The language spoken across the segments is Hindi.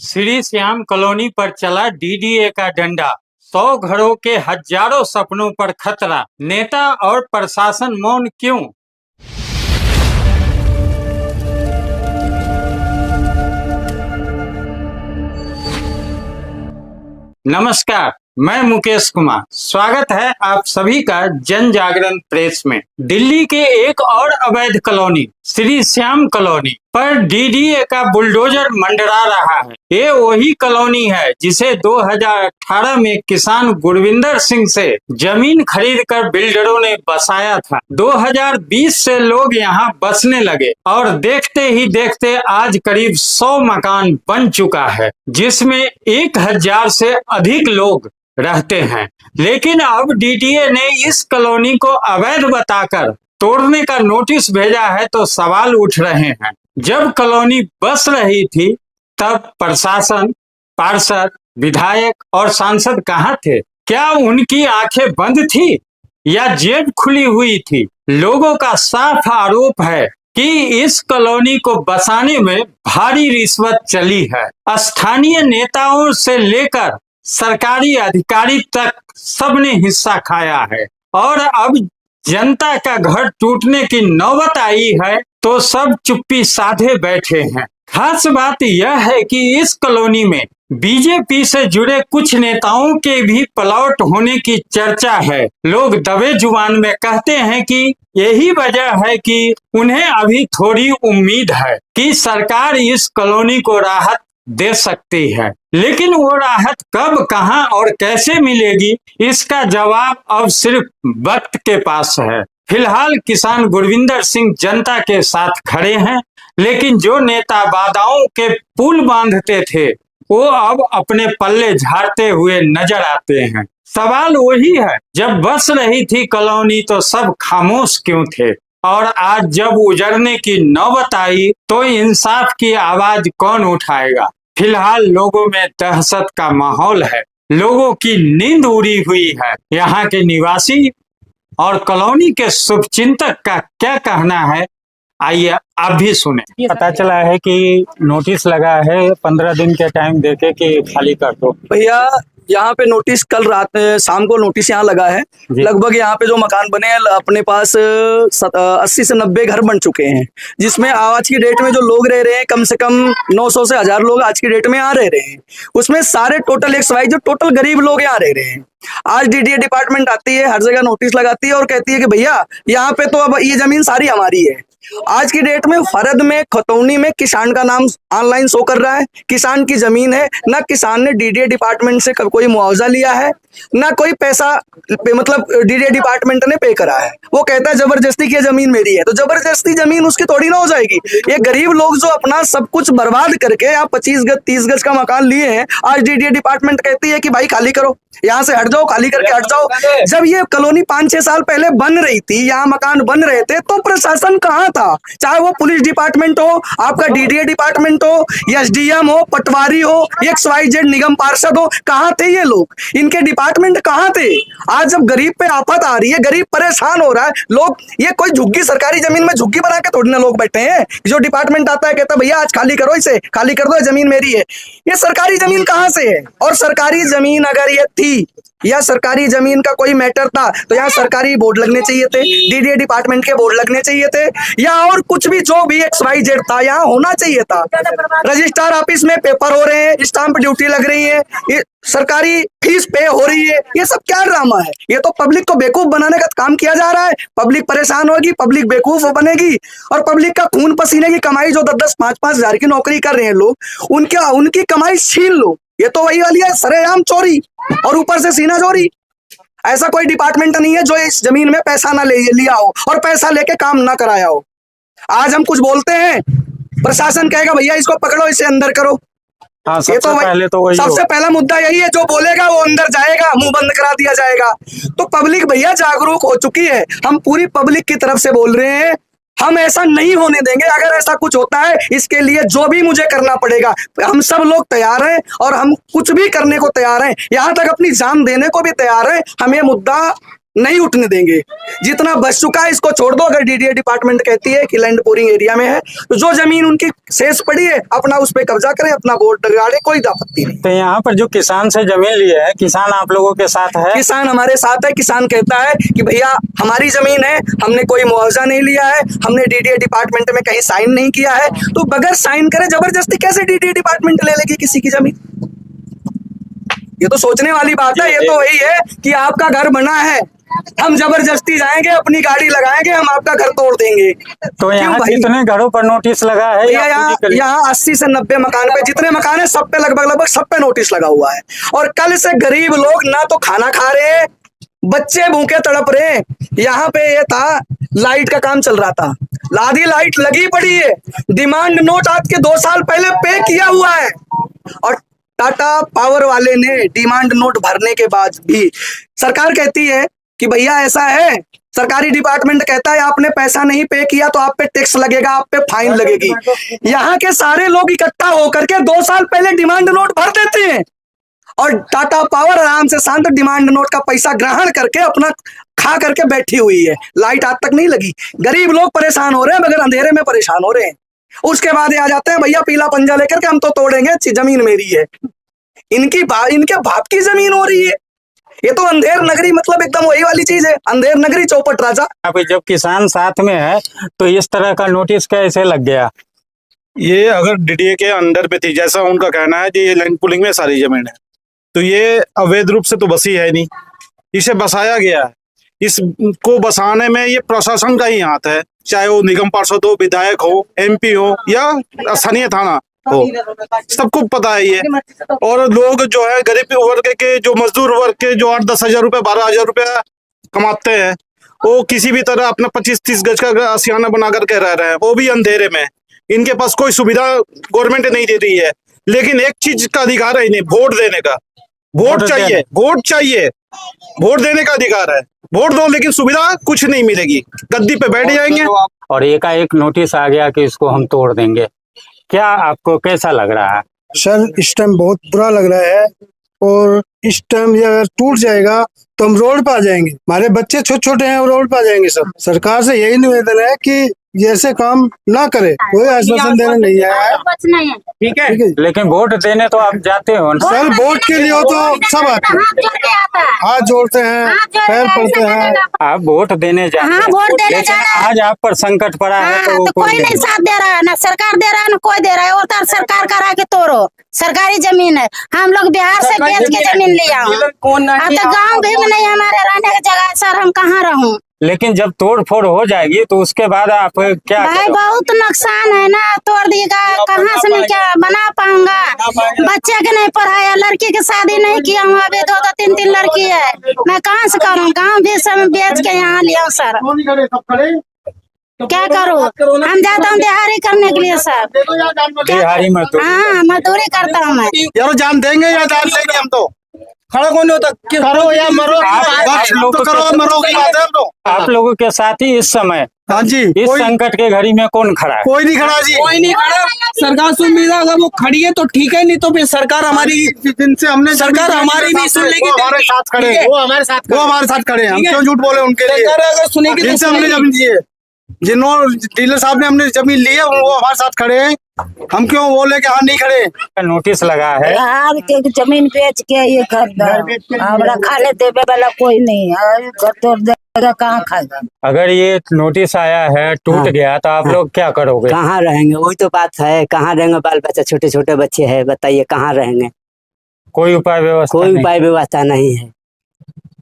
श्री श्याम कॉलोनी पर चला डीडीए का डंडा। 100 घरों के हजारों सपनों पर खतरा। नेता और प्रशासन मौन क्यों? नमस्कार, मैं मुकेश कुमार। स्वागत है आप सभी का जन जागरण प्रेस में। दिल्ली के एक और अवैध कॉलोनी श्री श्याम कॉलोनी पर डीडीए का बुलडोजर मंडरा रहा है। ये वही कॉलोनी है जिसे 2018 में किसान गुरविंदर सिंह से जमीन खरीदकर बिल्डरों ने बसाया था। 2020 से लोग यहाँ बसने लगे और देखते ही देखते आज करीब 100 मकान बन चुका है, जिसमें 1000 से अधिक लोग रहते हैं। लेकिन अब डीडीए ने इस कॉलोनी को अवैध बताकर तोड़ने का नोटिस भेजा है, तो सवाल उठ रहे हैं। जब कॉलोनी बस रही थी तब प्रशासन, पार्षद, विधायक और सांसद कहाँ थे? क्या उनकी आंखें बंद थी या जेब खुली हुई थी? लोगों का साफ आरोप है कि इस कॉलोनी को बसाने में भारी रिश्वत चली है। स्थानीय नेताओं से लेकर सरकारी अधिकारी तक सबने हिस्सा खाया है और अब जनता का घर टूटने की नौबत आई है तो सब चुप्पी साधे बैठे हैं। खास बात यह है कि इस कॉलोनी में बीजेपी से जुड़े कुछ नेताओं के भी प्लॉट होने की चर्चा है। लोग दबे जुबान में कहते हैं कि यही वजह है कि उन्हें अभी थोड़ी उम्मीद है कि सरकार इस कॉलोनी को राहत दे सकती है। लेकिन वो राहत कब, कहां और कैसे मिलेगी, इसका जवाब अब सिर्फ वक्त के पास है। फिलहाल किसान गुरविंदर सिंह जनता के साथ खड़े हैं, लेकिन जो नेता वादाओं के पुल बांधते थे वो अब अपने पल्ले झाड़ते हुए नजर आते हैं। सवाल वही है, जब बस रही थी कॉलोनी तो सब खामोश क्यों थे, और आज जब उजड़ने की नौबत आई तो इंसाफ की आवाज कौन उठाएगा? फिलहाल लोगों में दहशत का माहौल है, लोगों की नींद उड़ी हुई है। यहाँ के निवासी और कॉलोनी के शुभचिंतक का क्या कहना है, आइए आप भी सुने। पता चला है कि नोटिस लगा है 15 दिन के टाइम देके कि खाली कर दो। भैया यहाँ पे नोटिस कल रात शाम को नोटिस यहाँ लगा है। लगभग यहाँ पे जो मकान बने हैं अपने पास 80 से 90 घर बन चुके हैं, जिसमें आज की डेट में जो लोग रह रहे हैं कम से कम 900 से 1000 लोग आज की डेट में यहाँ रह रहे हैं। उसमें सारे टोटल XY जो टोटल गरीब लोग यहाँ रह रहे हैं। आज डीडीए डिपार्टमेंट आती है, हर जगह नोटिस लगाती है और कहती है कि भैया यहाँ पे तो अब ये जमीन सारी हमारी है। आज की डेट में फरद में, खतौनी में किसान का नाम ऑनलाइन शो कर रहा है, किसान की जमीन है। ना किसान ने डीडीए डिपार्टमेंट से कोई मुआवजा लिया है, ना कोई पैसा मतलब डीडीए डिपार्टमेंट ने पे करा है। वो कहता है जबरदस्ती की जमीन मेरी है, तो जबरदस्ती जमीन उसकी थोड़ी ना हो जाएगी। ये गरीब लोग जो अपना सब कुछ बर्बाद करके यहाँ 25 गज 30 गज का मकान लिए हैं, आज डीडीए डिपार्टमेंट कहती है कि भाई खाली करो, यहाँ से हट जाओ, खाली करके हट जाओ। जब ये कॉलोनी 5-6 साल पहले बन रही थी, यहाँ मकान बन रहे थे, तो प्रशासन कहाँ था? चाहे वो पुलिस डिपार्टमेंट हो, आपका डीडीए डिपार्टमेंट हो, एसडीएम हो, पटवारी हो, XYZ निगम पार्षद हो, कहाँ थे ये लोग? इनके डिपार्टमेंट कहाँ थे? आज जब गरीब पे आफत आ रही है, गरीब परेशान हो रहा है, लोग ये कोई झुग्गी, सरकारी जमीन में झुग्गी बना के थोड़ी ना लोग बैठे हैं। जो डिपार्टमेंट आता है कहता है भैया आज खाली करो, इसे खाली कर दो, जमीन मेरी है। ये सरकारी जमीन कहाँ से है? और सरकारी जमीन अगर ये थी या सरकारी जमीन का कोई मैटर था तो यहाँ सरकारी बोर्ड लगने चाहिए थे, डीडीए डिपार्टमेंट के बोर्ड लगने चाहिए थे, या और कुछ भी जो भी XYZ था यहाँ होना चाहिए था। रजिस्ट्रार ऑफिस में पेपर हो रहे हैं, स्टाम्प ड्यूटी लग रही है, सरकारी फीस पे हो रही है। ये सब क्या ड्रामा है? ये तो पब्लिक को बेवकूफ बनाने का काम किया जा रहा है। पब्लिक परेशान होगी, पब्लिक बेवकूफ बनेगी, और पब्लिक का खून पसीने की कमाई जो 10-10, 5-5 हजार की नौकरी कर रहे हैं लोग, उनकी कमाई छीन लो। ये तो वही वाली है, सरेआम चोरी और ऊपर से सीना चोरी। ऐसा कोई डिपार्टमेंट नहीं है जो इस जमीन में पैसा ना लिया हो और पैसा लेके काम ना कराया हो। आज हम कुछ बोलते हैं, प्रशासन कहेगा भैया इसको पकड़ो, इसे अंदर करो। हाँ, ये तो वही सबसे पहला मुद्दा यही है, जो बोलेगा वो अंदर जाएगा, मुंह बंद करा दिया जाएगा। तो पब्लिक भैया जागरूक हो चुकी है। हम पूरी पब्लिक की तरफ से बोल रहे हैं, हम ऐसा नहीं होने देंगे। अगर ऐसा कुछ होता है, इसके लिए जो भी मुझे करना पड़ेगा, हम सब लोग तैयार हैं और हम कुछ भी करने को तैयार हैं, यहाँ तक अपनी जान देने को भी तैयार हैं। हम ये मुद्दा नहीं उठने देंगे। जितना बच चुका है इसको छोड़ दो। अगर डीडीए डिपार्टमेंट कहती है कि लैंड पूरिंग एरिया में है तो जो जमीन उनकी शेष पड़ी है अपना उस पर कब्जा करें, अपना बोर्ड लगाड़े, कोई आपत्ति नहीं। तो यहाँ पर जो किसान से जमीन लिए है, किसान आप लोगों के साथ है? किसान हमारे साथ है। किसान कहता है कि भैया हमारी जमीन है, हमने कोई मुआवजा नहीं लिया है, हमने डीडीए डिपार्टमेंट में कहीं साइन नहीं किया है। तो बगैर साइन करे जबरदस्ती कैसे डीडीए डिपार्टमेंट ले लेगी किसी की जमीन? ये तो सोचने वाली बात है। ये तो वही है कि आपका घर बना है, हम जबरदस्ती जाएंगे, अपनी गाड़ी लगाएंगे, हम आपका घर तोड़ देंगे। तो यहाँ कितने घरों पर नोटिस लगा है? यहाँ 80 से 90 मकान पे, जितने मकान है सब पे लगभग सब पे नोटिस लगा हुआ है। और कल से गरीब लोग ना तो खाना खा रहे, बच्चे भूखे तड़प रहे। यहाँ पे ये था, लाइट का काम चल रहा था, आधी लाइट लगी पड़ी है, डिमांड नोट आज के 2 साल पहले पे किया हुआ है। और टाटा पावर वाले ने डिमांड नोट भरने के बाद भी सरकार कहती है कि भैया ऐसा है, सरकारी डिपार्टमेंट कहता है आपने पैसा नहीं पे किया तो आप पे टैक्स लगेगा, आप पे फाइन लगेगी। यहाँ के सारे लोग इकट्ठा होकर के 2 साल पहले डिमांड नोट भर देते हैं और टाटा पावर आराम से शांत डिमांड नोट का पैसा ग्रहण करके अपना खा करके बैठी हुई है। लाइट आज तक नहीं लगी, गरीब लोग परेशान हो रहे हैं, मगर अंधेरे में परेशान हो रहे हैं। उसके बाद ये आ जाते हैं भैया पीला पंजा लेकर के हम तो तोड़ेंगे, जमीन मेरी है। इनके बाप की जमीन हो रही है। ये तो अंधेर नगरी, मतलब एकदम वही वाली चीज है, अंधेर नगरी चौपट राजा। अभी जब किसान साथ में है तो इस तरह का नोटिस कैसे लग गया? ये अगर डीडीए के अंडर में थी, जैसा उनका कहना है कि ये लैंड पुलिंग में सारी जमीन है, तो ये अवैध रूप से तो बसी है नहीं, इसे बसाया गया है। इसको बसाने में ये प्रशासन का ही हाथ है, चाहे वो निगम पार्षद हो, विधायक हो, एमपी हो या स्थानीय थाना हो, सबको पता है ये। और लोग जो है गरीब वर्ग के, जो मजदूर वर्ग के, जो 8-10 हजार रुपए 12 हजार रुपया कमाते हैं, वो किसी भी तरह अपना 25-30 गज का आशियाना बना करके रह रहे हैं, वो भी अंधेरे में। इनके पास कोई सुविधा गवर्नमेंट नहीं दे रही है, लेकिन एक चीज का अधिकार है इन्हें, वोट देने का। वोट चाहिए, वोट चाहिए, वोट देने का अधिकार है। वोट दो, लेकिन सुविधा कुछ नहीं मिलेगी, गद्दी पे बैठ जाएंगे। और एकाएक नोटिस आ गया कि इसको हम तोड़ देंगे, क्या आपको कैसा लग रहा है? सर इस टाइम बहुत बुरा लग रहा है, और इस टाइम ये अगर टूट जाएगा तो हम रोड पे आ जाएंगे, हमारे बच्चे छोटे छोटे हैं, रोड पे आ जाएंगे। सब सरकार से यही निवेदन है कि ऐसे काम ना करे, कोई आश्वासन देने नहीं आया है, ठीक है। लेकिन वोट देने तो आप जाते हो ना? सर वोट के लिए हो तो सब आते हैं, हाथ जोड़ते हैं, पैर पड़ते हैं। आप वोट देने जाते हैं, वोट देने लेकिन जाना है। आज आप पर संकट पड़ा है तो वो कोई नहीं साथ दे रहा है, ना सरकार दे रहा है ना कोई दे रहा है। वो तो सरकार करा के तोड़ो, सरकारी जमीन है, हम लोग बिहार से बेच के जमीन लिया हूँ। अब तो गाँव भी में नहीं हमारे रहने की जगह, सर हम कहाँ रहूँ? लेकिन जब तोड़ फोड़ हो जाएगी तो उसके बाद आप क्या भाई करोगे? बहुत नुकसान है ना, तोड़ देगा कहाँ से मैं क्या बना पाऊंगा? बच्चे के नहीं पढ़ाया, लड़की की शादी नहीं किया हूँ, अभी 2-2 3-3 लड़की है, मैं कहाँ से करूँ? गाँव भी सब बेच के यहाँ लिया सर, क्या करूँ? हम जाता हूँ दिहाड़ी करने के लिए सर, दिहाड़ी मजदूरी। हाँ मजदूरी करता हूँ मैं। यार जान देंगे या जान लेंगे हम तो, खड़ा कौन होता? करो या मरो, आप लोगों के साथ ही इस समय, हाँ जी, इस संकट के घड़ी में कौन खड़ा है? कोई नहीं खड़ा जी, कोई नहीं खड़ा। सरकार सुविधा अगर वो खड़ी है तो ठीक है, नहीं तो फिर सरकार हमारी, जिनसे हमने सरकार हमारी भी सुन लेगी, हमारे साथ खड़े हैं, वो हमारे साथ खड़े हैं। हम क्यों झूठ बोले उनके लिए? सरकार अगर सुनेगी तो जिनसे हमने जमीन ली है, जिन्होंने डीलर साहब ने हमने जमीन ली है, वो हमारे साथ खड़े हैं। हम क्यों बोले कि हाँ नहीं खड़े? नोटिस लगा है, यार के जमीन बेच के ये घर हमरा खाने देवे वाला कोई नहीं है, घर तोड़ देगा कहाँ खाएगा? अगर ये नोटिस आया है टूट गया तो आप लोग क्या करोगे? कहाँ रहेंगे? वही तो बात है, कहाँ रहेंगे? बाल बच्चा छोटे छोटे बच्चे हैं, बताइए कहाँ रहेंगे? कोई उपाय व्यवस्था कोई नहीं? उपाय व्यवस्था नहीं है।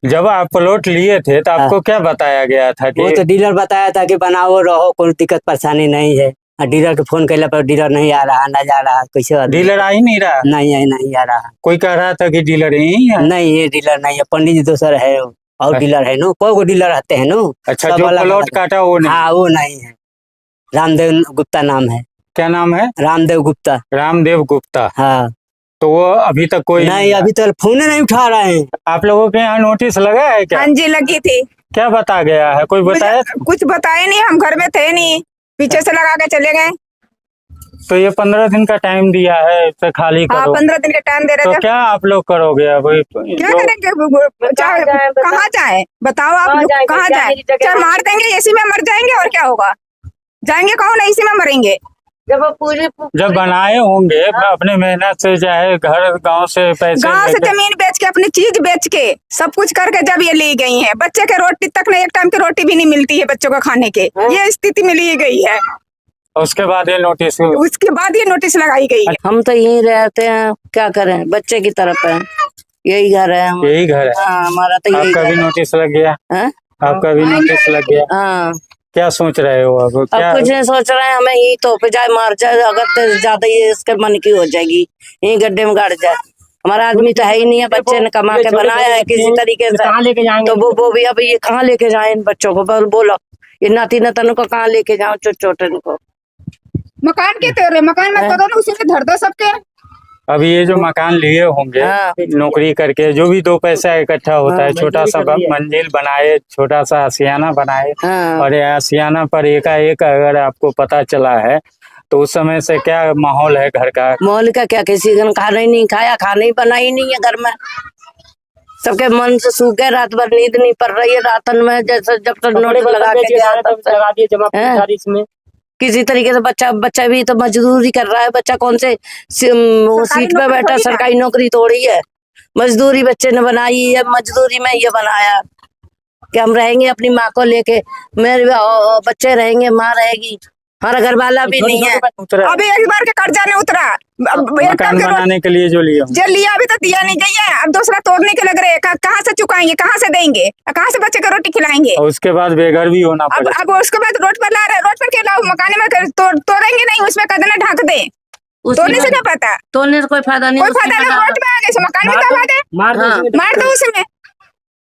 जब आप प्लॉट लिए थे तो आपको क्या बताया गया था वो कि तो डीलर बताया था कि बनाओ रहो, कोई दिक्कत परेशानी नहीं है। डीलर के फोन कैला पर डीलर नहीं आ रहा, ना जा रहा, कैसे? डीलर आ ही नहीं रहा? नहीं है, नहीं आ रहा। कोई कह रहा था कि डीलर यही है। नहीं ये डीलर नहीं है, पंडित जी दूसर है और डीलर है नो, कोई को डीलर आते हैं नो। अच्छा, सब जो अलग प्लॉट अलग। काटा वो नहीं? हाँ वो नहीं है, रामदेव गुप्ता नाम है। क्या नाम है? रामदेव गुप्ता। रामदेव गुप्ता। हाँ तो वो अभी तक कोई नहीं, अभी तक फोन नहीं उठा रहे हैं। आप लोगों के यहाँ नोटिस लगा है क्या? हाँ जी लगी थी। क्या बता गया है, कोई बताया? कुछ बताए नहीं, हम घर में थे नहीं, पीछे से लगा के चले गए। तो ये 15 दिन का टाइम दिया है, इसे खाली हाँ करो। 15 दिन का टाइम दे तो रहे थे। क्या आप लोग करोगे अब? क्या करेंगे? कहाँ जाए बताओ आप लोग, कहाँ जाए? चार मार देंगे, इसी में मर जाएंगे और क्या होगा? जाएंगे कौन? इसी में मरेंगे। जब बनाए होंगे अपने मेहनत से, चाहे घर गांव से पैसे गांव से लेके- जमीन बेच के, अपनी चीज बेच के, सब कुछ करके जब ये ली गई हैं, बच्चे के रोटी तक नहीं, एक टाइम की रोटी भी नहीं मिलती है बच्चों को खाने के, ये स्थिति में ली गई है। उसके बाद ये नोटिस उसके बाद ये नोटिस लगाई गई है। हम तो यहीं रहते हैं, क्या करें, बच्चे की तरफ है, यही घर है हमारा। यही घर है। हाँ, हमारा तो यही आपका घर भी है। नोटिस लग गया? हाँ? आपका भी नोटिस लग गया? हाँ, क्या सोच रहे हो अब? अब क्या कुछ नहीं सोच रहे हैं, हमें यही तो पे जाए, मार जाए, अगर तो ज्यादा ये इसके मन की हो जाएगी, यही गड्ढे में गाड़ जाए। हमारा आदमी तो है ही नहीं है, बच्चे ने कमा के बनाया है किसी तरीके से, तो वो भी अब ये कहाँ लेके जाए इन बच्चों को? बोलो, ये नाती नतन को कहाँ लेके जाओ, छोटे को? मकान के तेरे मकान में तो उसी में धर दो सबके। अभी ये जो मकान लिए होंगे हाँ। नौकरी करके, जो भी 2 पैसा इकट्ठा होता है, छोटा सा मंजिल बनाए, छोटा सा आशियाना बनाए, हाँ, और ये आशियाना पर एकाएक अगर आपको पता चला है तो उस समय से क्या माहौल है घर का? माहौल का क्या, किसी ने खाना ही नहीं खाया, खाना ही बना ही नहीं है घर में, सबके मन से सूखे, रात भर नींद नहीं पड़ रही है रातन में, जैसे जब तक नोट लगा के गया तब से। हैं? किसी तरीके से बच्चा भी तो मजदूरी कर रहा है, बच्चा कौन से सीट पे बैठा, सरकारी नौकरी थोड़ी है, मजदूरी बच्चे ने बनाई है, मजदूरी में ये बनाया कि हम रहेंगे अपनी माँ को लेके, मेरे बच्चे रहेंगे, माँ रहेगी, हमारा घर वाला भी नहीं है। अभी एक बार के कर्जा नहीं उतरा, मकान बनाने के लिए जो लिया जो लिया अभी तो दिया नहीं गई है, अब दूसरा तोड़ने के लग रहे हैं, कहाँ से चुकाएंगे, कहाँ से देंगे, कहाँ से बच्चे को रोटी खिलाएंगे? और उसके बाद बेघर भी होना अब पड़ेगा। अब उसके बाद रोड पर ला रहे, रोड पर के लाओ, मकान में तोड़ेंगे नहीं, उसमें कदना ढक दे, तोड़ने से क्या पता, तोड़ने से कोई फायदा नहीं, कोई फायदा नहीं, रोड पे आ गए मकान में कब आ गए, मार दो उसमें,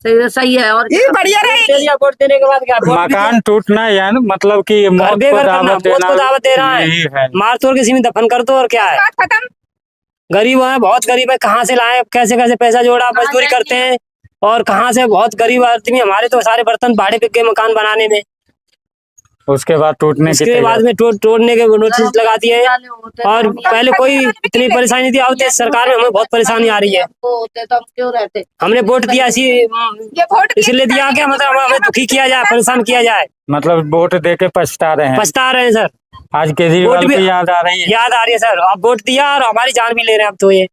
सही है। और ये बढ़िया रहेगी। वोट देने के बाद क्या? मकान टूटना यानी मतलब कि मौत को बेघर करना, दावत मौत को दावत दे रहा है। यही है। मार तोड़ किसी में दफन कर दो और क्या है? बात खत्म। गरीब है, बहुत गरीब है, कहाँ से लाए, कैसे कैसे पैसा जोड़ा, मजदूरी करते हैं, और कहाँ से, बहुत गरीब आदमी, हमारे तो सारे बर्तन भाड़े बिक गए मकान बनाने में, उसके बाद टूटने की उसके बाद में तोड़ने के नोटिस लगा दिए हैं। और पहले कोई इतनी परेशानी नहीं थी, अब तो सरकार में हमें बहुत परेशानी आ रही है। होते तो हम क्यों रहते? हमने वोट दिया ये वोट इसलिए दिया कि मतलब हमें दुखी किया जाए, परेशान किया जाए, मतलब वोट दे के पछता रहे हैं। पछता रहे हैं सर, आज केजरीवाल वोट भी- की याद आ रही है। याद आ रही है सर, अब वोट दिया और हमारी जान भी ले रहे हैं अब तो ये।